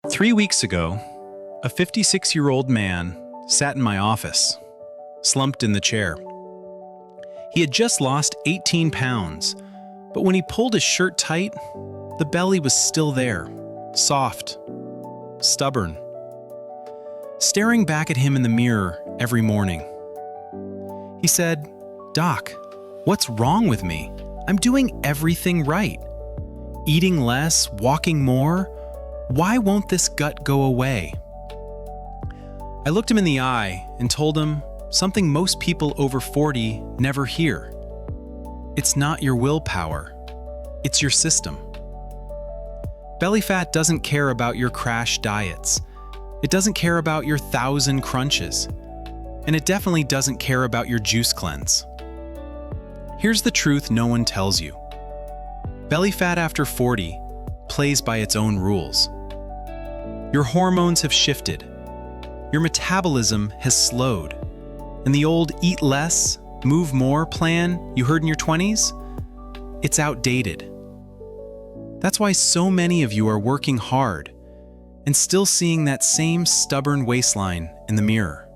3 weeks ago, a 56-year-old man sat in my office, slumped in the chair. He had just lost 18 pounds, but when he pulled his shirt tight, the belly was still there, soft, stubborn. Staring back at him in the mirror every morning, he said, "Doc, what's wrong with me? I'm doing everything right. Eating less, walking more. Why won't this gut go away?" I looked him in the eye and told him something most people over 40 never hear. It's not your willpower, it's your system. Belly fat doesn't care about your crash diets. It doesn't care about your 1,000 crunches. And it definitely doesn't care about your juice cleanse. Here's the truth no one tells you. Belly fat after 40 plays by its own rules. Your hormones have shifted. Your metabolism has slowed. And the old eat less, move more plan you heard in your 20s? It's outdated. That's why so many of you are working hard and still seeing that same stubborn waistline in the mirror.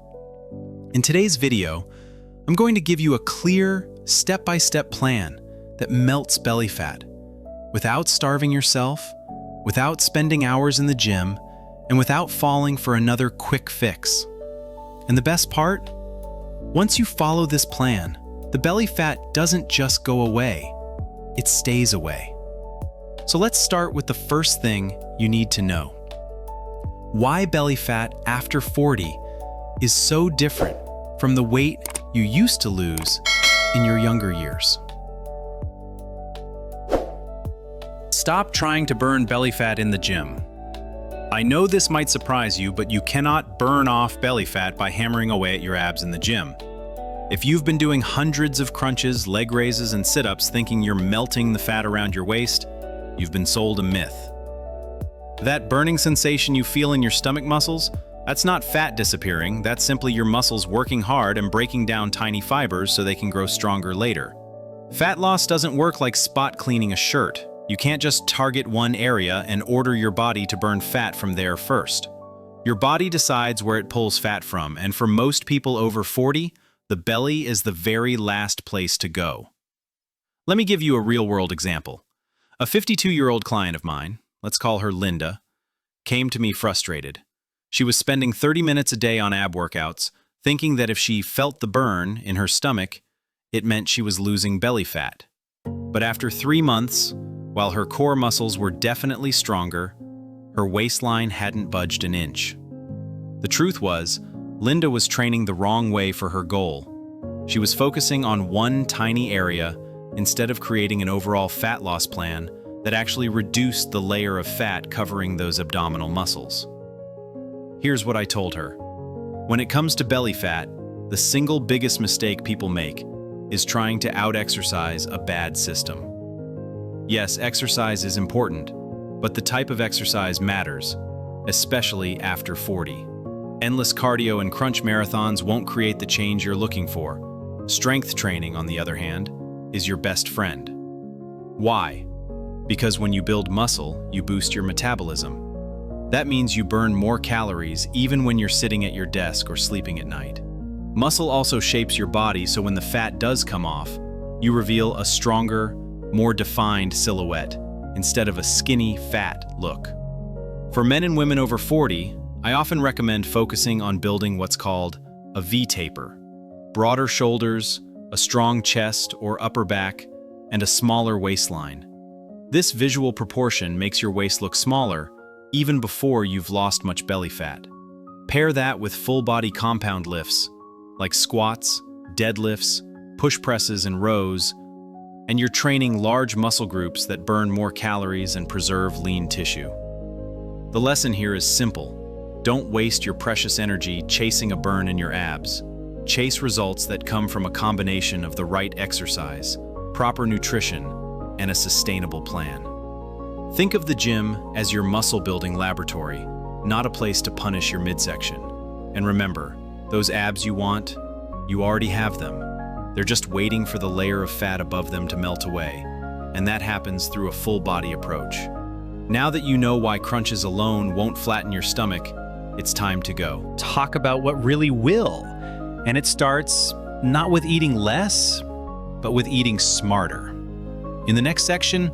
In today's video, I'm going to give you a clear, step-by-step plan that melts belly fat without starving yourself, without spending hours in the gym, and without falling for another quick fix. And the best part? Once you follow this plan, the belly fat doesn't just go away, it stays away. So let's start with the first thing you need to know. Why belly fat after 40 is so different from the weight you used to lose in your younger years. Stop trying to burn belly fat in the gym. I know this might surprise you, but you cannot burn off belly fat by hammering away at your abs in the gym. If you've been doing hundreds of crunches, leg raises, and sit-ups thinking you're melting the fat around your waist, you've been sold a myth. That burning sensation you feel in your stomach muscles, that's not fat disappearing, that's simply your muscles working hard and breaking down tiny fibers so they can grow stronger later. Fat loss doesn't work like spot cleaning a shirt. You can't just target one area and order your body to burn fat from there first. Your body decides where it pulls fat from, and for most people over 40, the belly is the very last place to go. Let me give you a real-world example. A 52-year-old client of mine, let's call her Linda, came to me frustrated. She was spending 30 minutes a day on ab workouts, thinking that if she felt the burn in her stomach, it meant she was losing belly fat. But after 3 months, while her core muscles were definitely stronger, her waistline hadn't budged an inch. The truth was, Linda was training the wrong way for her goal. She was focusing on one tiny area instead of creating an overall fat loss plan that actually reduced the layer of fat covering those abdominal muscles. Here's what I told her. When it comes to belly fat, the single biggest mistake people make is trying to out-exercise a bad system. Yes, exercise is important, but the type of exercise matters, especially after 40. Endless cardio and crunch marathons won't create the change you're looking for. Strength training, on the other hand, is your best friend. Why? Because when you build muscle, you boost your metabolism. That means you burn more calories even when you're sitting at your desk or sleeping at night. Muscle also shapes your body, so when the fat does come off, you reveal a stronger, more defined silhouette instead of a skinny, fat look. For men and women over 40, I often recommend focusing on building what's called a V-taper. Broader shoulders, a strong chest or upper back, and a smaller waistline. This visual proportion makes your waist look smaller even before you've lost much belly fat. Pair that with full-body compound lifts, like squats, deadlifts, push presses, and rows, and you're training large muscle groups that burn more calories and preserve lean tissue. The lesson here is simple. Don't waste your precious energy chasing a burn in your abs. Chase results that come from a combination of the right exercise, proper nutrition, and a sustainable plan. Think of the gym as your muscle-building laboratory, not a place to punish your midsection. And remember, those abs you want, you already have them. They're just waiting for the layer of fat above them to melt away, and that happens through a full-body approach. Now that you know why crunches alone won't flatten your stomach, it's time to go. Talk about what really will. And it starts not with eating less, but with eating smarter. In the next section,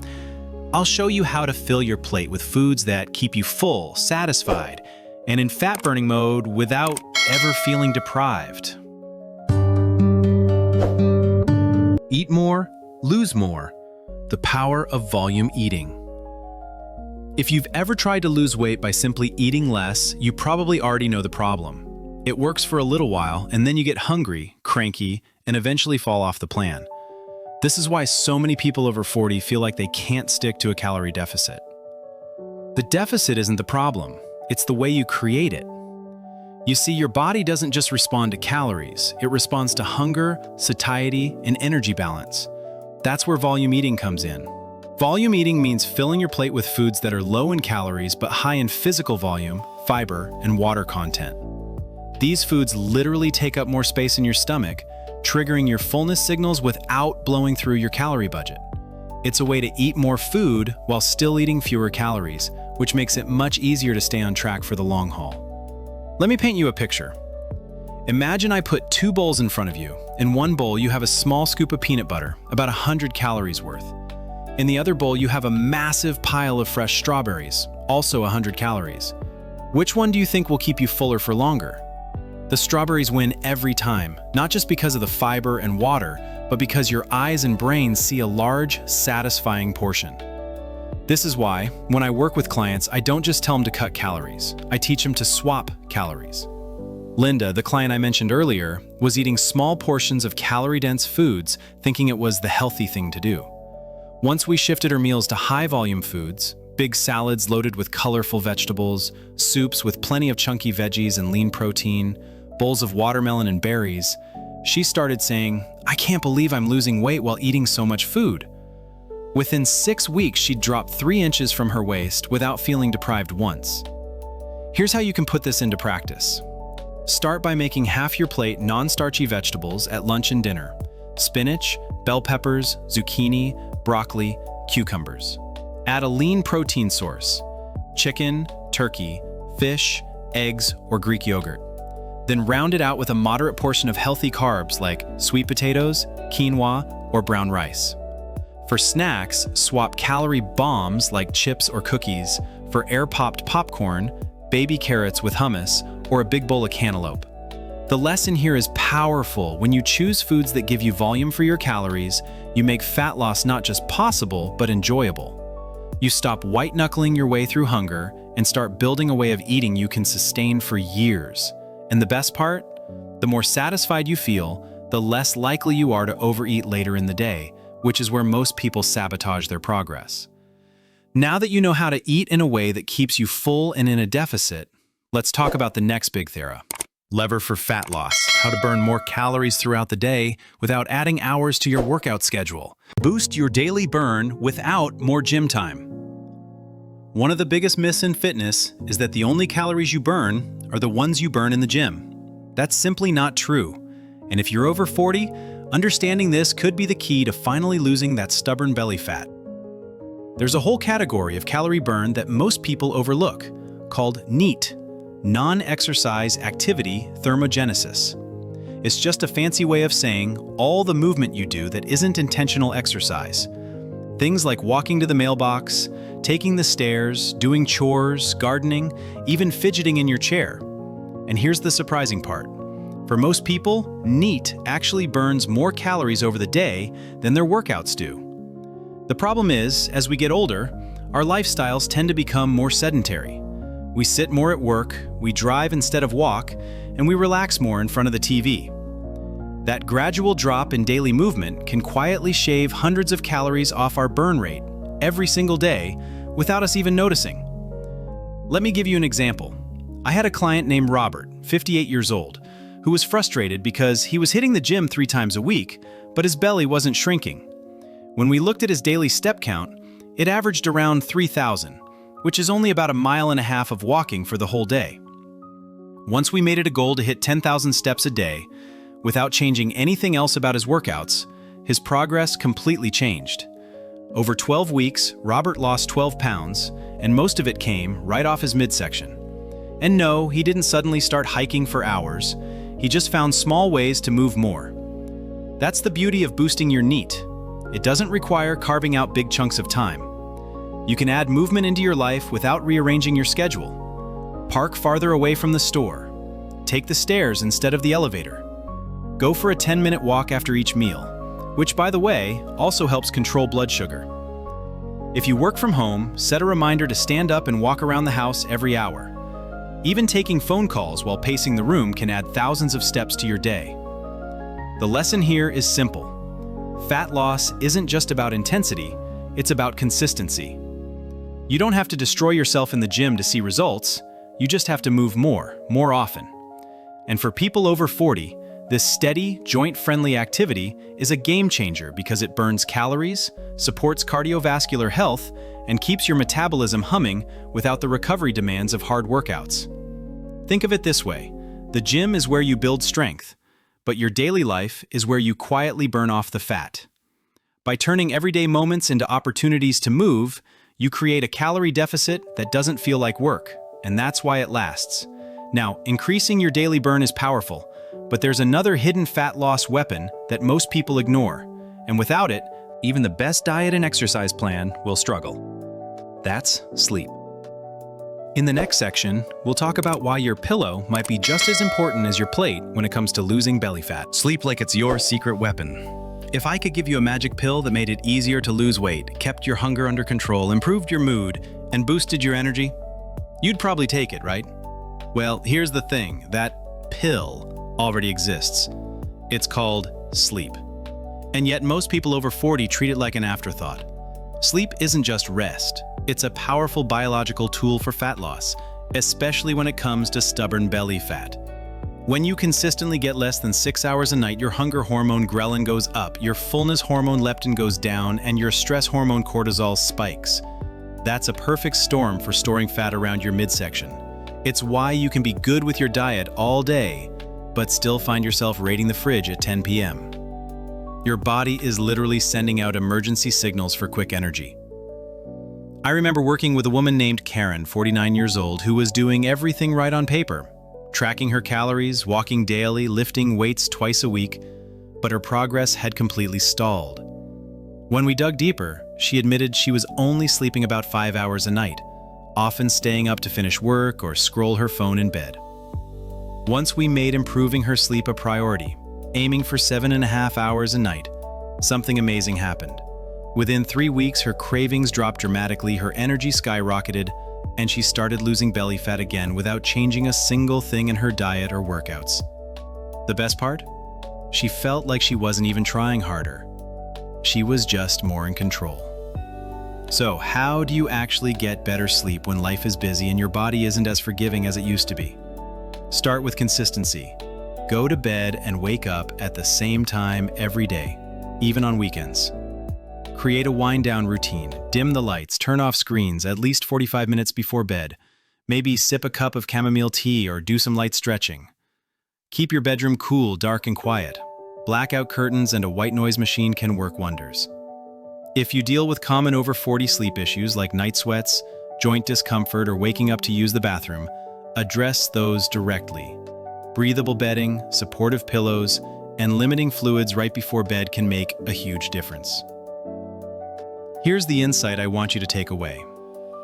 I'll show you how to fill your plate with foods that keep you full, satisfied, and in fat-burning mode without ever feeling deprived. Eat more, lose more. The power of volume eating. If you've ever tried to lose weight by simply eating less, you probably already know the problem. It works for a little while, and then you get hungry, cranky, and eventually fall off the plan. This is why so many people over 40 feel like they can't stick to a calorie deficit. The deficit isn't the problem, it's the way you create it. You see, your body doesn't just respond to calories, it responds to hunger, satiety, and energy balance. That's where volume eating comes in. Volume eating means filling your plate with foods that are low in calories but high in physical volume, fiber, and water content. These foods literally take up more space in your stomach, triggering your fullness signals without blowing through your calorie budget. It's a way to eat more food while still eating fewer calories, which makes it much easier to stay on track for the long haul. Let me paint you a picture. Imagine I put 2 bowls in front of you. In one bowl, you have a small scoop of peanut butter, about 100 calories worth. In the other bowl, you have a massive pile of fresh strawberries, also 100 calories. Which one do you think will keep you fuller for longer? The strawberries win every time, not just because of the fiber and water, but because your eyes and brain see a large, satisfying portion. This is why, when I work with clients, I don't just tell them to cut calories. I teach them to swap calories. Linda, the client I mentioned earlier, was eating small portions of calorie-dense foods, thinking it was the healthy thing to do. Once we shifted her meals to high-volume foods, big salads loaded with colorful vegetables, soups with plenty of chunky veggies and lean protein, bowls of watermelon and berries, she started saying, "I can't believe I'm losing weight while eating so much food." Within 6 weeks, she'd dropped 3 inches from her waist without feeling deprived once. Here's how you can put this into practice. Start by making half your plate non-starchy vegetables at lunch and dinner: spinach, bell peppers, zucchini, broccoli, cucumbers. Add a lean protein source: chicken, turkey, fish, eggs, or Greek yogurt. Then round it out with a moderate portion of healthy carbs like sweet potatoes, quinoa, or brown rice. For snacks, swap calorie bombs like chips or cookies for air-popped popcorn, baby carrots with hummus, or a big bowl of cantaloupe. The lesson here is powerful. When you choose foods that give you volume for your calories, you make fat loss not just possible, but enjoyable. You stop white-knuckling your way through hunger and start building a way of eating you can sustain for years. And the best part? The more satisfied you feel, the less likely you are to overeat later in the day, which is where most people sabotage their progress. Now that you know how to eat in a way that keeps you full and in a deficit, let's talk about the next big lever for fat loss: how to burn more calories throughout the day without adding hours to your workout schedule. Boost your daily burn without more gym time. One of the biggest myths in fitness is that the only calories you burn are the ones you burn in the gym. That's simply not true. And if you're over 40, understanding this could be the key to finally losing that stubborn belly fat. There's a whole category of calorie burn that most people overlook, called NEAT, non-exercise activity thermogenesis. It's just a fancy way of saying all the movement you do that isn't intentional exercise. Things like walking to the mailbox, taking the stairs, doing chores, gardening, even fidgeting in your chair. And here's the surprising part. For most people, NEAT actually burns more calories over the day than their workouts do. The problem is, as we get older, our lifestyles tend to become more sedentary. We sit more at work, we drive instead of walk, and we relax more in front of the TV. That gradual drop in daily movement can quietly shave hundreds of calories off our burn rate every single day without us even noticing. Let me give you an example. I had a client named Robert, 58 years old, who was frustrated because he was hitting the gym 3 times a week, but his belly wasn't shrinking. When we looked at his daily step count, it averaged around 3,000, which is only about 1.5 miles of walking for the whole day. Once we made it a goal to hit 10,000 steps a day, without changing anything else about his workouts, his progress completely changed. Over 12 weeks, Robert lost 12 pounds, and most of it came right off his midsection. And no, he didn't suddenly start hiking for hours. He just found small ways to move more. That's the beauty of boosting your NEAT. It doesn't require carving out big chunks of time. You can add movement into your life without rearranging your schedule. Park farther away from the store. Take the stairs instead of the elevator. Go for a 10-minute walk after each meal, which, by the way, also helps control blood sugar. If you work from home, set a reminder to stand up and walk around the house every hour. Even taking phone calls while pacing the room can add thousands of steps to your day. The lesson here is simple. Fat loss isn't just about intensity, it's about consistency. You don't have to destroy yourself in the gym to see results, you just have to move more often. And for people over 40, this steady, joint-friendly activity is a game changer because it burns calories, supports cardiovascular health, and keeps your metabolism humming without the recovery demands of hard workouts. Think of it this way: the gym is where you build strength, but your daily life is where you quietly burn off the fat. By turning everyday moments into opportunities to move, you create a calorie deficit that doesn't feel like work, and that's why it lasts. Now, increasing your daily burn is powerful, but there's another hidden fat loss weapon that most people ignore, and without it, even the best diet and exercise plan will struggle. That's sleep. In the next section, we'll talk about why your pillow might be just as important as your plate when it comes to losing belly fat. Sleep like it's your secret weapon. If I could give you a magic pill that made it easier to lose weight, kept your hunger under control, improved your mood, and boosted your energy, you'd probably take it, right? Well, here's the thing, that pill already exists. It's called sleep. And yet most people over 40 treat it like an afterthought. Sleep isn't just rest. It's a powerful biological tool for fat loss, especially when it comes to stubborn belly fat. When you consistently get less than 6 hours a night, your hunger hormone ghrelin goes up, your fullness hormone leptin goes down, and your stress hormone cortisol spikes. That's a perfect storm for storing fat around your midsection. It's why you can be good with your diet all day, but still find yourself raiding the fridge at 10 p.m. Your body is literally sending out emergency signals for quick energy. I remember working with a woman named Karen, 49 years old, who was doing everything right on paper, tracking her calories, walking daily, lifting weights twice a week, but her progress had completely stalled. When we dug deeper, she admitted she was only sleeping about 5 hours a night, often staying up to finish work or scroll her phone in bed. Once we made improving her sleep a priority, aiming for 7.5 hours a night, something amazing happened. Within 3 weeks, her cravings dropped dramatically, her energy skyrocketed, and she started losing belly fat again without changing a single thing in her diet or workouts. The best part? She felt like she wasn't even trying harder. She was just more in control. So, how do you actually get better sleep when life is busy and your body isn't as forgiving as it used to be? Start with consistency. Go to bed and wake up at the same time every day, even on weekends. Create a wind-down routine. Dim the lights, turn off screens at least 45 minutes before bed. Maybe sip a cup of chamomile tea or do some light stretching. Keep your bedroom cool, dark, and quiet. Blackout curtains and a white noise machine can work wonders. If you deal with common over 40 sleep issues like night sweats, joint discomfort, or waking up to use the bathroom, address those directly. Breathable bedding, supportive pillows, and limiting fluids right before bed can make a huge difference. Here's the insight I want you to take away.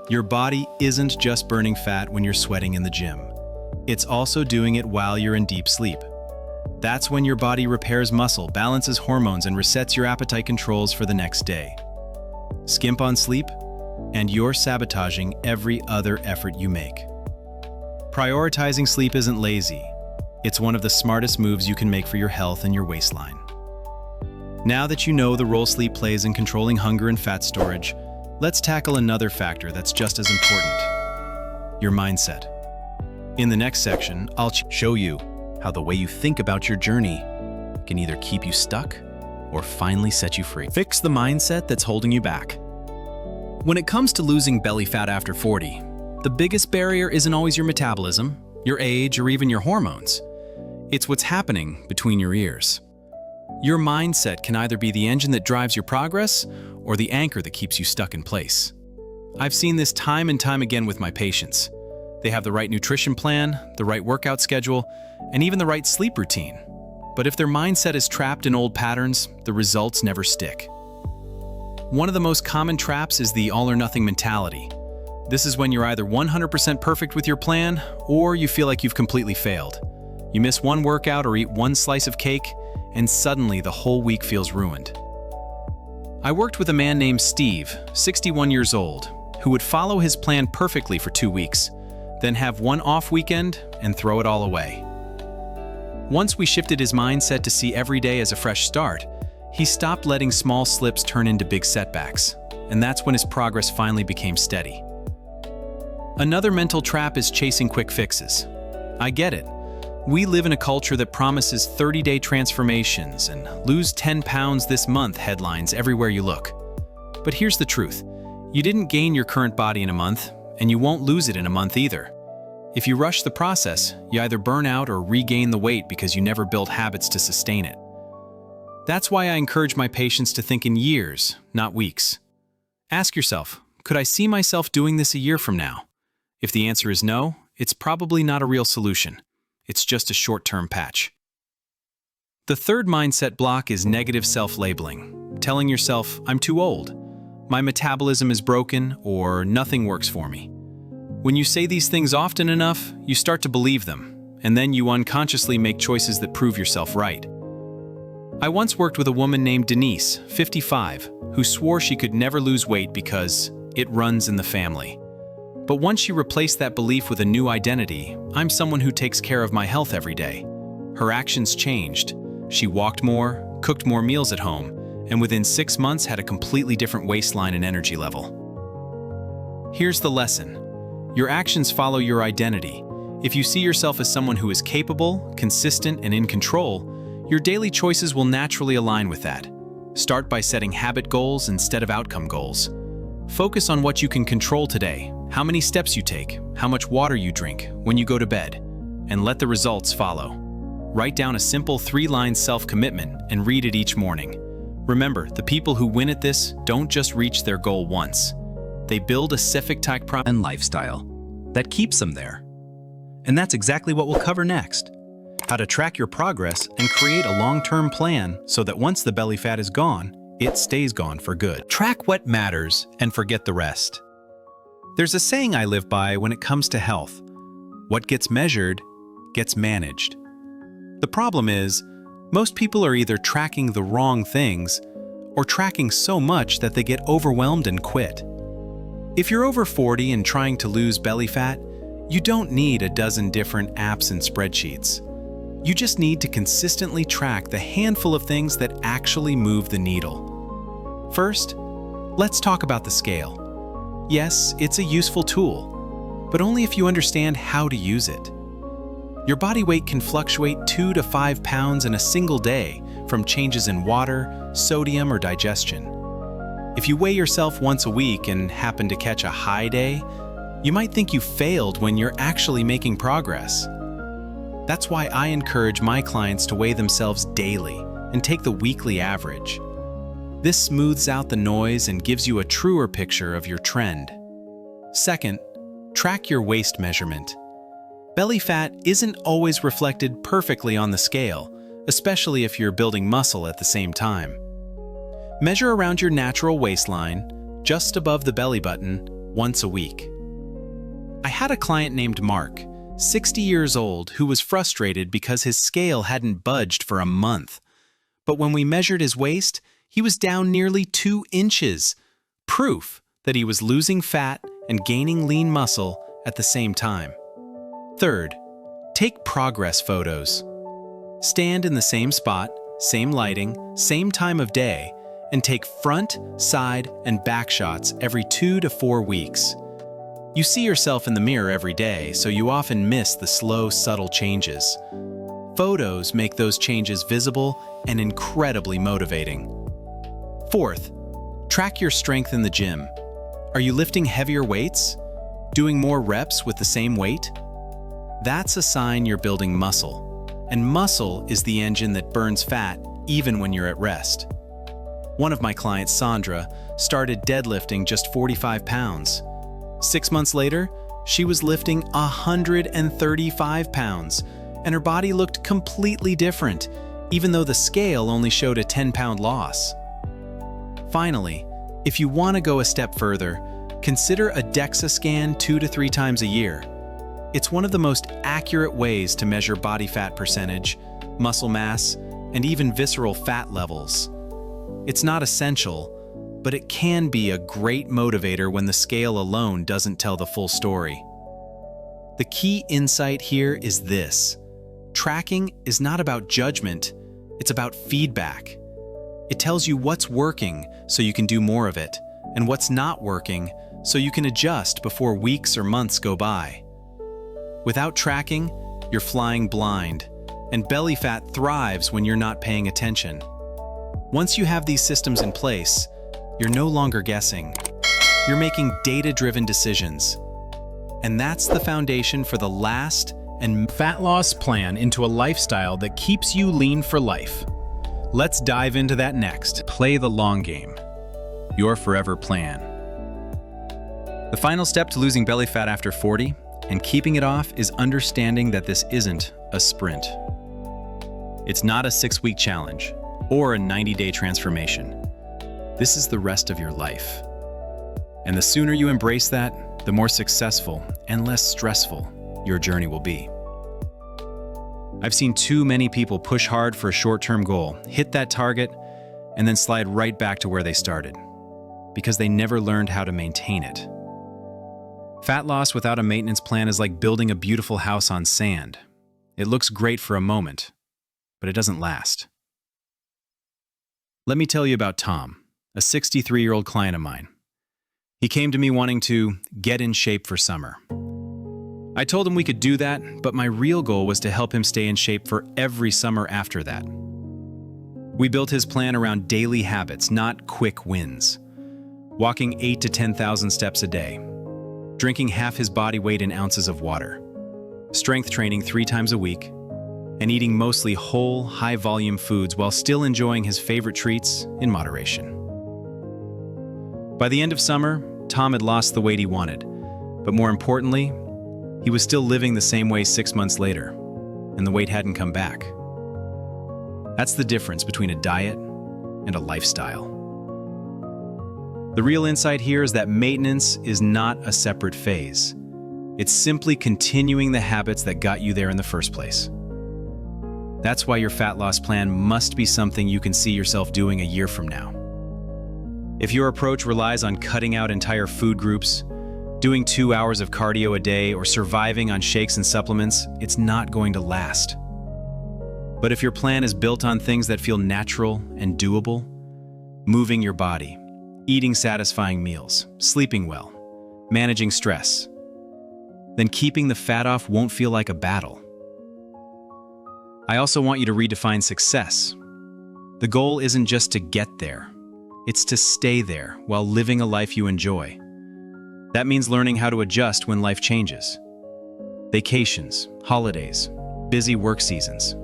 Your body isn't just burning fat when you're sweating in the gym. It's also doing it while you're in deep sleep. That's when your body repairs muscle, balances hormones, and resets your appetite controls for the next day. Skimp on sleep, and you're sabotaging every other effort you make. Prioritizing sleep isn't lazy. It's one of the smartest moves you can make for your health and your waistline. Now that you know the role sleep plays in controlling hunger and fat storage, let's tackle another factor that's just as important: your mindset. In the next section, I'll show you how the way you think about your journey can either keep you stuck or finally set you free. Fix the mindset that's holding you back. When it comes to losing belly fat after 40, the biggest barrier isn't always your metabolism, your age, or even your hormones. It's what's happening between your ears. Your mindset can either be the engine that drives your progress or the anchor that keeps you stuck in place. I've seen this time and time again with my patients. They have the right nutrition plan, the right workout schedule, and even the right sleep routine. But if their mindset is trapped in old patterns, the results never stick. One of the most common traps is the all-or-nothing mentality. This is when you're either 100% perfect with your plan, or you feel like you've completely failed. You miss one workout or eat one slice of cake, and suddenly the whole week feels ruined. I worked with a man named Steve, 61 years old, who would follow his plan perfectly for 2 weeks, then have one off weekend and throw it all away. Once we shifted his mindset to see every day as a fresh start, he stopped letting small slips turn into big setbacks, and that's when his progress finally became steady. Another mental trap is chasing quick fixes. I get it. We live in a culture that promises 30-day transformations and lose 10 pounds this month headlines everywhere you look. But here's the truth. You didn't gain your current body in a month, and you won't lose it in a month either. If you rush the process, you either burn out or regain the weight because you never built habits to sustain it. That's why I encourage my patients to think in years, not weeks. Ask yourself, could I see myself doing this a year from now? If the answer is no, it's probably not a real solution. It's just a short-term patch. The third mindset block is negative self-labeling, telling yourself, I'm too old, my metabolism is broken, or nothing works for me. When you say these things often enough, you start to believe them, and then you unconsciously make choices that prove yourself right. I once worked with a woman named Denise, 55, who swore she could never lose weight because it runs in the family. But once she replaced that belief with a new identity, I'm someone who takes care of my health every day. Her actions changed. She walked more, cooked more meals at home, and within 6 months had a completely different waistline and energy level. Here's the lesson. Your actions follow your identity. If you see yourself as someone who is capable, consistent, and in control, your daily choices will naturally align with that. Start by setting habit goals instead of outcome goals. Focus on what you can control today, how many steps you take, how much water you drink, when you go to bed, and let the results follow. Write down a simple 3-line self-commitment and read it each morning. Remember, the people who win at this don't just reach their goal once. They build a specific and lifestyle that keeps them there. And that's exactly what we'll cover next. How to track your progress and create a long-term plan so that once the belly fat is gone, it stays gone for good. Track what matters and forget the rest. There's a saying I live by when it comes to health. What gets measured gets managed. The problem is, most people are either tracking the wrong things or tracking so much that they get overwhelmed and quit. If you're over 40 and trying to lose belly fat, you don't need a dozen different apps and spreadsheets. You just need to consistently track the handful of things that actually move the needle. First, let's talk about the scale. Yes, it's a useful tool, but only if you understand how to use it. Your body weight can fluctuate 2 to 5 pounds in a single day from changes in water, sodium, or digestion. If you weigh yourself once a week and happen to catch a high day, you might think you failed when you're actually making progress. That's why I encourage my clients to weigh themselves daily and take the weekly average. This smooths out the noise and gives you a truer picture of your trend. Second, track your waist measurement. Belly fat isn't always reflected perfectly on the scale, especially if you're building muscle at the same time. Measure around your natural waistline, just above the belly button, once a week. I had a client named Mark, 60 years old, who was frustrated because his scale hadn't budged for a month. But when we measured his waist, he was down nearly 2 inches. Proof that he was losing fat and gaining lean muscle at the same time. Third, take progress photos. Stand in the same spot, same lighting, same time of day, and take front, side, and back shots every 2 to 4 weeks. You see yourself in the mirror every day, so you often miss the slow, subtle changes. Photos make those changes visible and incredibly motivating. Fourth, track your strength in the gym. Are you lifting heavier weights? Doing more reps with the same weight? That's a sign you're building muscle. And muscle is the engine that burns fat even when you're at rest. One of my clients, Sandra, started deadlifting just 45 pounds. 6 months later, she was lifting 135 pounds, and her body looked completely different, even though the scale only showed a 10-pound loss. Finally, if you want to go a step further, consider a DEXA scan 2 to 3 times a year. It's one of the most accurate ways to measure body fat percentage, muscle mass, and even visceral fat levels. It's not essential, but it can be a great motivator when the scale alone doesn't tell the full story. The key insight here is this: tracking is not about judgment, it's about feedback. It tells you what's working so you can do more of it, and what's not working so you can adjust before weeks or months go by. Without tracking, you're flying blind, and belly fat thrives when you're not paying attention. Once you have these systems in place, you're no longer guessing. You're making data-driven decisions. And that's the foundation for the last and Fat loss plan into a lifestyle that keeps you lean for life. Let's dive into that next. Play the long game. Your forever plan. The final step to losing belly fat after 40 and keeping it off is understanding that this isn't a sprint. It's not a 6-week challenge or a 90-day transformation. This is the rest of your life. And the sooner you embrace that, the more successful and less stressful your journey will be. I've seen too many people push hard for a short-term goal, hit that target, and then slide right back to where they started, because they never learned how to maintain it. Fat loss without a maintenance plan is like building a beautiful house on sand. It looks great for a moment, but it doesn't last. Let me tell you about Tom, a 63-year-old client of mine. He came to me wanting to get in shape for summer. I told him we could do that, but my real goal was to help him stay in shape for every summer after that. We built his plan around daily habits, not quick wins. Walking 8,000 to 10,000 steps a day, drinking half his body weight in ounces of water, strength training 3 times a week, and eating mostly whole, high-volume foods while still enjoying his favorite treats in moderation. By the end of summer, Tom had lost the weight he wanted, but more importantly, he was still living the same way 6 months later, and the weight hadn't come back. That's the difference between a diet and a lifestyle. The real insight here is that maintenance is not a separate phase. It's simply continuing the habits that got you there in the first place. That's why your fat loss plan must be something you can see yourself doing a year from now. If your approach relies on cutting out entire food groups, doing 2 hours of cardio a day, or surviving on shakes and supplements, it's not going to last. But if your plan is built on things that feel natural and doable, moving your body, eating satisfying meals, sleeping well, managing stress, then keeping the fat off won't feel like a battle. I also want you to redefine success. The goal isn't just to get there, it's to stay there while living a life you enjoy. That means learning how to adjust when life changes. Vacations, holidays, busy work seasons,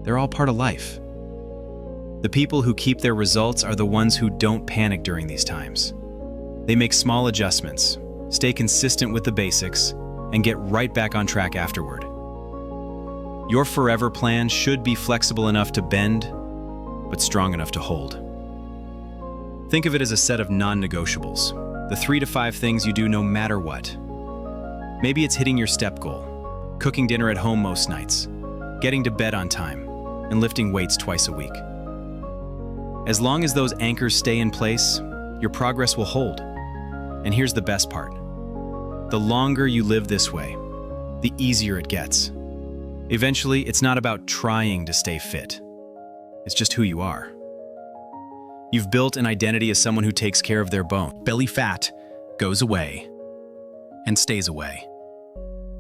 they're all part of life. The people who keep their results are the ones who don't panic during these times. They make small adjustments, stay consistent with the basics, and get right back on track afterward. Your forever plan should be flexible enough to bend, but strong enough to hold. Think of it as a set of non-negotiables, the 3 to 5 things you do no matter what. Maybe it's hitting your step goal, cooking dinner at home most nights, getting to bed on time, and lifting weights twice a week. As long as those anchors stay in place, your progress will hold. And here's the best part. The longer you live this way, the easier it gets. Eventually, it's not about trying to stay fit. It's just who you are. You've built an identity as someone who takes care of their bone. Belly fat goes away and stays away.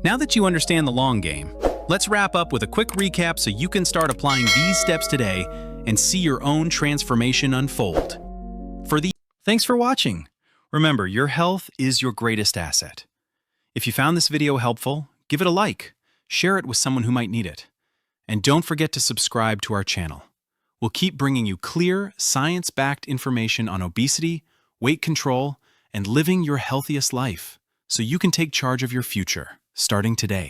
Now that you understand the long game, let's wrap up with a quick recap so you can start applying these steps today and see your own transformation unfold. Thanks for watching. Remember, your health is your greatest asset. If you found this video helpful, give it a like, share it with someone who might need it, and don't forget to subscribe to our channel. will keep bringing you clear, science-backed information on obesity, weight control, and living your healthiest life, so you can take charge of your future, starting today.